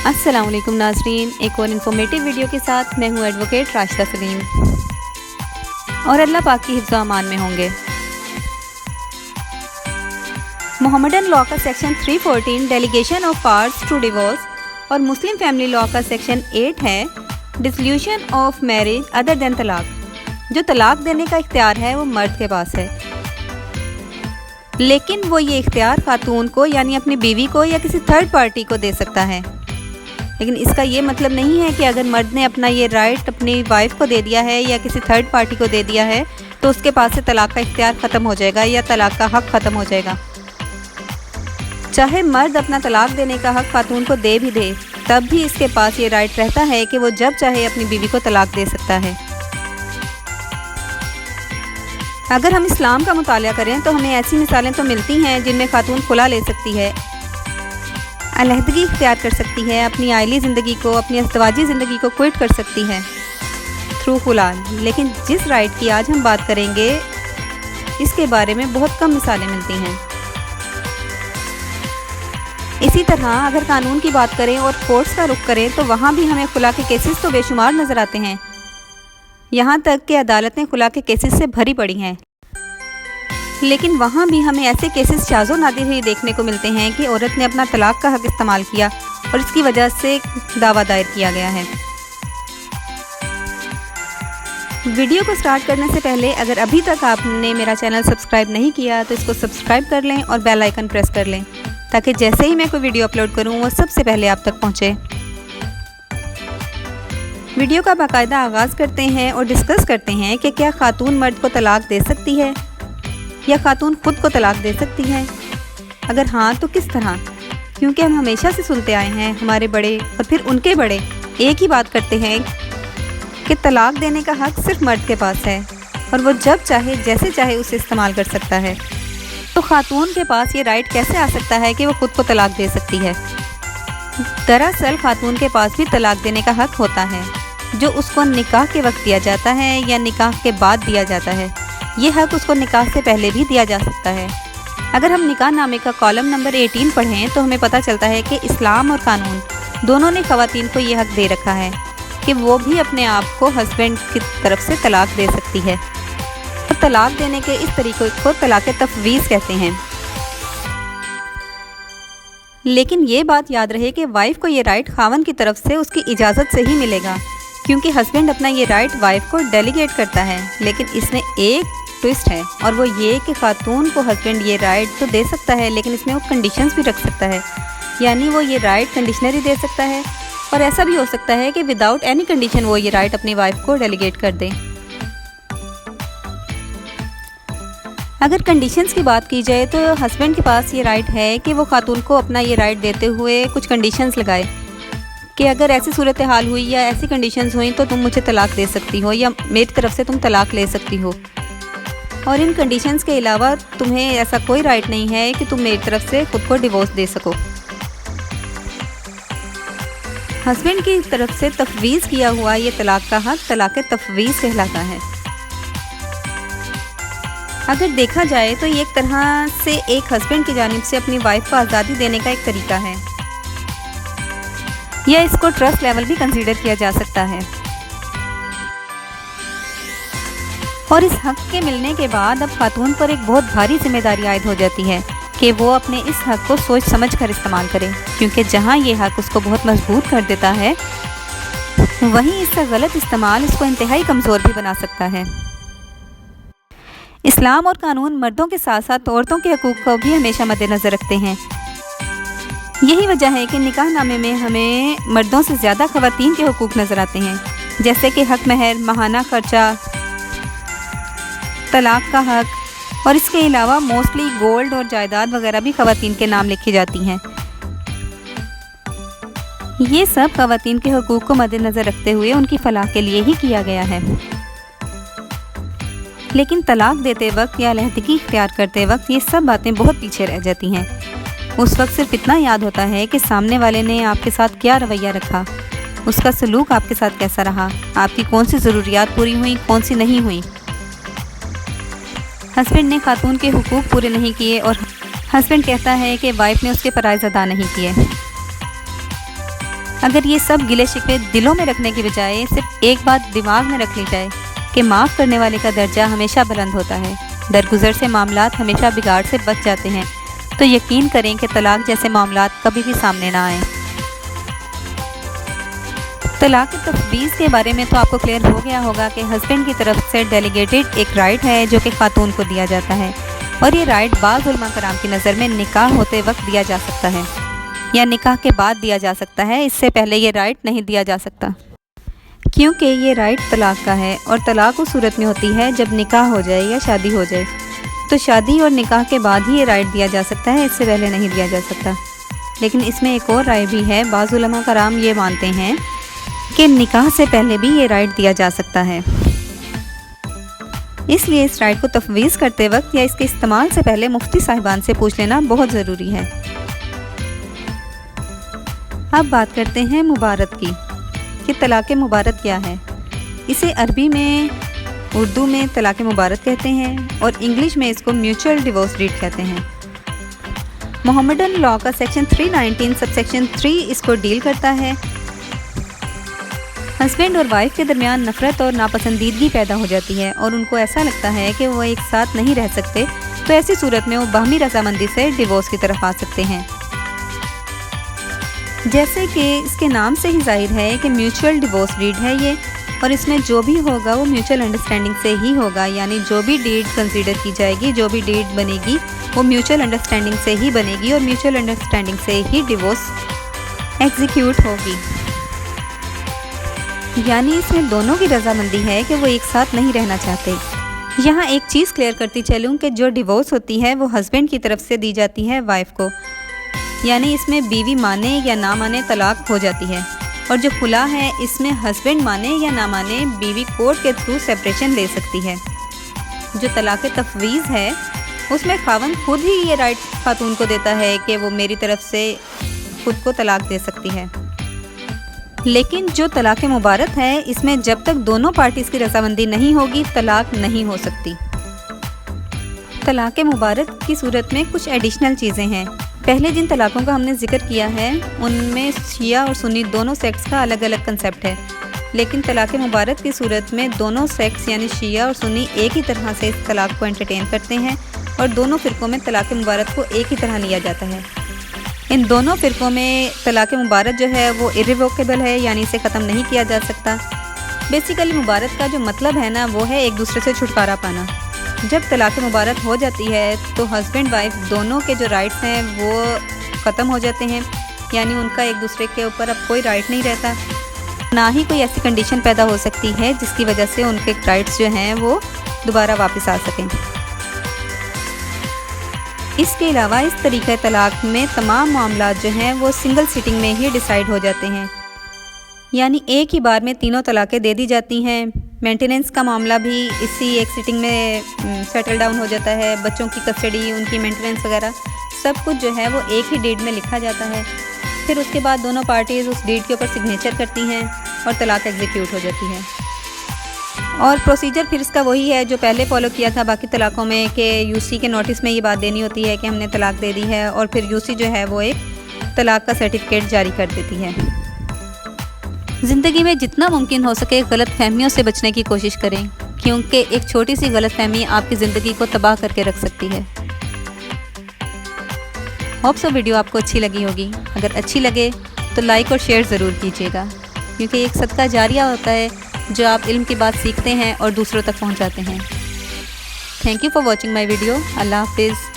السلام علیکم ناظرین، ایک اور انفارمیٹیو ویڈیو کے ساتھ میں ہوں ایڈوکیٹ راشدہ سلیم، اور اللہ پاک کی حفظ و امان میں ہوں گے۔ محمدن لاء کا section 314 delegation of parts to divorce اور مسلم فیملی لاء کا سیکشن 8 ہے dissolution of marriage other than طلاق۔ جو طلاق دینے کا اختیار ہے وہ مرد کے پاس ہے، لیکن وہ یہ اختیار خاتون کو یعنی اپنی بیوی کو یا کسی تھرڈ پارٹی کو دے سکتا ہے۔ لیکن اس کا یہ مطلب نہیں ہے کہ اگر مرد نے اپنا یہ رائٹ اپنی وائف کو دے دیا ہے یا کسی تھرڈ پارٹی کو دے دیا ہے تو اس کے پاس سے طلاق کا اختیار ختم ہو جائے گا یا طلاق کا حق ختم ہو جائے گا۔ چاہے مرد اپنا طلاق دینے کا حق خاتون کو دے بھی دے، تب بھی اس کے پاس یہ رائٹ رہتا ہے کہ وہ جب چاہے اپنی بیوی کو طلاق دے سکتا ہے۔ اگر ہم اسلام کا مطالعہ کریں تو ہمیں ایسی مثالیں تو ملتی ہیں جن میں خاتون خلا لے سکتی ہے، علیحدگی اختیار کر سکتی ہے، اپنی عائلی زندگی کو، اپنی ازدواجی زندگی کو کوئٹ کر سکتی ہے تھرو خلا۔ لیکن جس رائٹ کی آج ہم بات کریں گے اس کے بارے میں بہت کم مثالیں ملتی ہیں۔ اسی طرح اگر قانون کی بات کریں اور کورٹس کا رخ کریں تو وہاں بھی ہمیں خلا کے کیسز تو بے شمار نظر آتے ہیں، یہاں تک کہ عدالتیں خلا کے کیسز سے بھری پڑی ہیں، لیکن وہاں بھی ہمیں ایسے کیسز شاذ و نادر ہی دیکھنے کو ملتے ہیں کہ عورت نے اپنا طلاق کا حق استعمال کیا اور اس کی وجہ سے دعویٰ دائر کیا گیا ہے۔ ویڈیو کو سٹارٹ کرنے سے پہلے اگر ابھی تک آپ نے میرا چینل سبسکرائب نہیں کیا تو اس کو سبسکرائب کر لیں اور بیل آئیکن پریس کر لیں تاکہ جیسے ہی میں کوئی ویڈیو اپلوڈ کروں وہ سب سے پہلے آپ تک پہنچے۔ ویڈیو کا باقاعدہ آغاز کرتے ہیں اور ڈسکس کرتے ہیں کہ کیا خاتون مرد کو طلاق دے سکتی ہے یا خاتون خود کو طلاق دے سکتی ہے؟ اگر ہاں تو کس طرح؟ کیونکہ ہم ہمیشہ سے سنتے آئے ہیں، ہمارے بڑے اور پھر ان کے بڑے ایک ہی بات کرتے ہیں کہ طلاق دینے کا حق صرف مرد کے پاس ہے اور وہ جب چاہے جیسے چاہے اسے استعمال کر سکتا ہے۔ تو خاتون کے پاس یہ رائٹ کیسے آ سکتا ہے کہ وہ خود کو طلاق دے سکتی ہے؟ دراصل خاتون کے پاس بھی طلاق دینے کا حق ہوتا ہے، جو اس کو نکاح کے وقت دیا جاتا ہے یا نکاح کے بعد دیا جاتا ہے۔ یہ حق اس کو نکاح سے پہلے بھی دیا جا سکتا ہے۔ اگر ہم نکاح نامے کا کالم نمبر 18 پڑھیں تو ہمیں پتہ چلتا ہے کہ اسلام اور قانون دونوں نے خواتین کو یہ حق دے رکھا ہے کہ وہ بھی اپنے آپ کو ہسبینڈ کی طرف سے طلاق دے سکتی ہے، اور طلاق دینے کے اس طریقے کو طلاق تفویض کہتے ہیں۔ لیکن یہ بات یاد رہے کہ وائف کو یہ رائٹ خاوند کی طرف سے اس کی اجازت سے ہی ملے گا، کیونکہ ہسبینڈ اپنا یہ رائٹ وائف کو ڈیلیگیٹ کرتا ہے۔ لیکن اس میں ایک ٹوسٹ ہے، اور وہ یہ کہ خاتون کو ہسبینڈ یہ رائٹ تو دے سکتا ہے، لیکن اس میں وہ کنڈیشنز بھی رکھ سکتا ہے، یعنی وہ یہ رائٹ کنڈیشنری دے سکتا ہے، اور ایسا بھی ہو سکتا ہے کہ وداؤٹ اینی کنڈیشن وہ یہ رائٹ اپنی وائف کو ڈیلیگیٹ کر دے۔ اگر کنڈیشنز کی بات کی جائے تو ہسبینڈ کے پاس یہ رائٹ ہے کہ وہ خاتون کو اپنا یہ رائٹ دیتے ہوئے کچھ کنڈیشنز لگائے کہ اگر ایسی صورتحال ہوئی یا ایسی کنڈیشنز ہوئیں تو تم مجھے طلاق دے سکتی ہو یا میری طرف سے تم طلاق لے سکتی ہو، اور ان کنڈیشنز کے علاوہ تمہیں ایسا کوئی رائٹ نہیں ہے کہ تم میری طرف سے خود کو ڈیورس دے سکو۔ ہسبینڈ کی طرف سے تفویض کیا ہوا یہ طلاق کا حق طلاق تفویض کہلاتا ہے۔ اگر دیکھا جائے تو یہ ایک طرح سے ایک ہسبینڈ کی جانب سے اپنی وائف کو آزادی دینے کا ایک طریقہ ہے، یا اس کو ٹرسٹ لیول بھی کنسیڈر کیا جا سکتا ہے۔ اور اس حق کے ملنے کے بعد اب خاتون پر ایک بہت بھاری ذمہ داری عائد ہو جاتی ہے کہ وہ اپنے اس حق کو سوچ سمجھ کر استعمال کرے، کیونکہ جہاں یہ حق اس کو بہت مضبوط کر دیتا ہے وہیں اس کا غلط استعمال اس کو انتہائی کمزور بھی بنا سکتا ہے۔ اسلام اور قانون مردوں کے ساتھ ساتھ عورتوں کے حقوق کو بھی ہمیشہ مد نظر رکھتے ہیں۔ یہی وجہ ہے کہ نکاح نامے میں ہمیں مردوں سے زیادہ خواتین کے حقوق نظر آتے ہیں، جیسے کہ حق مہر، ماہانہ خرچہ، طلاق کا حق، اور اس کے علاوہ موسٹلی گولڈ اور جائیداد وغیرہ بھی خواتین کے نام لکھی جاتی ہیں۔ یہ سب خواتین کے حقوق کو مد نظر رکھتے ہوئے ان کی فلاح کے لیے ہی کیا گیا ہے۔ لیکن طلاق دیتے وقت یا علیحدگی اختیار کرتے وقت یہ سب باتیں بہت پیچھے رہ جاتی ہیں۔ اس وقت صرف اتنا یاد ہوتا ہے کہ سامنے والے نے آپ کے ساتھ کیا رویہ رکھا، اس کا سلوک آپ کے ساتھ کیسا رہا، آپ کی کون سی ضروریات پوری ہوئیں، کون سی نہیں ہوئیں۔ ہسبینڈ نے خاتون کے حقوق پورے نہیں کیے اور ہسبینڈ کہتا ہے کہ وائف نے اس کے فرائض ادا نہیں کیے۔ اگر یہ سب گلے شکوے دلوں میں رکھنے کی بجائے صرف ایک بات دماغ میں رکھ لی جائے کہ معاف کرنے والے کا درجہ ہمیشہ بلند ہوتا ہے، درگزر سے معاملات ہمیشہ بگاڑ سے بچ جاتے ہیں، تو یقین کریں کہ طلاق جیسے معاملات کبھی بھی سامنے نہ آئیں۔ طلاق تفویض کے بارے میں تو آپ کو کلیئر ہو گیا ہوگا کہ ہسبینڈ کی طرف سے ڈیلیگیٹڈ ایک رائٹ ہے جو کہ خاتون کو دیا جاتا ہے، اور یہ رائٹ بعض علماء کرام کی نظر میں نکاح ہوتے وقت دیا جا سکتا ہے یا نکاح کے بعد دیا جا سکتا ہے، اس سے پہلے یہ رائٹ نہیں دیا جا سکتا، کیونکہ یہ رائٹ طلاق کا ہے، اور طلاق اس صورت میں ہوتی ہے جب نکاح ہو جائے یا شادی ہو جائے، تو شادی اور نکاح کے بعد ہی یہ رائٹ دیا جا سکتا ہے، اس سے پہلے نہیں دیا جا سکتا۔ لیکن اس میں ایک اور رائے بھی ہے، بعض علماء کرام یہ مانتے ہیں کہ نکاح سے پہلے بھی یہ رائٹ دیا جا سکتا ہے، اس لیے اس رائٹ کو تفویض کرتے وقت یا اس کے استعمال سے پہلے مفتی صاحبان سے پوچھ لینا بہت ضروری ہے۔ اب بات کرتے ہیں مبارت کی کہ طلاق مبارت کیا ہے۔ اسے عربی میں، اردو میں طلاق مبارت کہتے ہیں، اور انگلش میں اس کو میوچل ڈیورس ڈیڈ کہتے ہیں۔ محمدن لاء کا سیکشن 319 سب سیکشن 3 اس کو ڈیل کرتا ہے۔ ہسبینڈ اور وائف کے درمیان نفرت اور ناپسندیدگی پیدا ہو جاتی ہے، اور ان کو ایسا لگتا ہے کہ وہ ایک ساتھ نہیں رہ سکتے، تو ایسی صورت میں وہ باہمی رضامندی سے ڈیورس کی طرف آ سکتے ہیں۔ جیسے کہ اس کے نام سے ہی ظاہر ہے کہ میوچل ڈیورس ڈیڈ ہے یہ، اور اس میں جو بھی ہوگا وہ میوچل انڈرسٹینڈنگ سے ہی ہوگا، یعنی جو بھی ڈیڈ کنسیڈر کی جائے گی، جو بھی ڈیڈ بنے گی وہ میوچل انڈرسٹینڈنگ سے ہی بنے گی، اور میوچل انڈرسٹینڈنگ سے ہی ڈیورس ایگزیکیوٹ ہوگی۔ یعنی اس میں دونوں کی رضامندی ہے کہ وہ ایک ساتھ نہیں رہنا چاہتے۔ یہاں ایک چیز کلیئر کرتی چلوں کہ جو ڈیورس ہوتی ہے وہ ہسبینڈ کی طرف سے دی جاتی ہے وائف کو، یعنی اس میں بیوی مانے یا نہ مانے طلاق ہو جاتی ہے، اور جو خلا ہے اس میں ہسبینڈ مانے یا نہ مانے بیوی کورٹ کے تھرو سیپریشن لے سکتی ہے۔ جو طلاق تفویض ہے اس میں خاوند خود ہی یہ رائٹ خاتون کو دیتا ہے کہ وہ میری طرف سے خود کو طلاق دے سکتی ہے۔ لیکن جو طلاق مبارت ہے اس میں جب تک دونوں پارٹیز کی رضامندی نہیں ہوگی طلاق نہیں ہو سکتی۔ طلاق مبارت کی صورت میں کچھ ایڈیشنل چیزیں ہیں۔ پہلے جن طلاقوں کا ہم نے ذکر کیا ہے ان میں شیعہ اور سنی دونوں سیکٹس کا الگ الگ کنسیپٹ ہے، لیکن طلاق مبارت کی صورت میں دونوں سیکٹس یعنی شیعہ اور سنی ایک ہی طرح سے اس طلاق کو انٹرٹین کرتے ہیں، اور دونوں فرقوں میں طلاق مبارت کو ایک ہی طرح لیا جاتا ہے۔ ان دونوں فرقوں میں طلاق مبارت جو ہے وہ irrevocable ہے، یعنی اسے ختم نہیں کیا جا سکتا۔ بیسیکلی مبارت کا جو مطلب ہے نا وہ ہے ایک دوسرے سے چھٹکارا پانا۔ جب طلاق مبارت ہو جاتی ہے تو ہسبینڈ وائف دونوں کے جو رائٹس ہیں وہ ختم ہو جاتے ہیں، یعنی ان کا ایک دوسرے کے اوپر اب کوئی رائٹ نہیں رہتا، نہ ہی کوئی ایسی کنڈیشن پیدا ہو سکتی ہے جس کی وجہ سے ان کے رائٹس جو ہیں وہ دوبارہ واپس آ سکیں۔ اس کے علاوہ اس طریقہ طلاق میں تمام معاملات جو ہیں وہ سنگل سیٹنگ میں ہی ڈیسائیڈ ہو جاتے ہیں، یعنی ایک ہی بار میں تینوں طلاقیں دے دی جاتی ہیں۔ مینٹیننس کا معاملہ بھی اسی ایک سیٹنگ میں سیٹل ڈاؤن ہو جاتا ہے، بچوں کی کسٹڈی، ان کی مینٹیننس وغیرہ سب کچھ جو ہے وہ ایک ہی ڈیڈ میں لکھا جاتا ہے۔ پھر اس کے بعد دونوں پارٹیز اس ڈیڈ کے اوپر سگنیچر کرتی ہیں اور طلاق ایگزیکیوٹ ہو جاتی ہے۔ اور پروسیجر پھر اس کا وہی ہے جو پہلے فالو کیا تھا باقی طلاقوں میں، کہ یو سی کے نوٹس میں یہ بات دینی ہوتی ہے کہ ہم نے طلاق دے دی ہے، اور پھر یو سی جو ہے وہ ایک طلاق کا سرٹیفکیٹ جاری کر دیتی ہے۔ زندگی میں جتنا ممکن ہو سکے غلط فہمیوں سے بچنے کی کوشش کریں، کیونکہ ایک چھوٹی سی غلط فہمی آپ کی زندگی کو تباہ کر کے رکھ سکتی ہے۔ ہوپ سو ویڈیو آپ کو اچھی لگی ہوگی، اگر اچھی لگے تو لائک اور شیئر ضرور کیجیے گا، کیونکہ ایک صدقہ جاریہ ہوتا ہے جو آپ علم کی بات سیکھتے ہیں اور دوسروں تک پہنچاتے ہیں۔ Thank you for watching my video. اللہ حافظ۔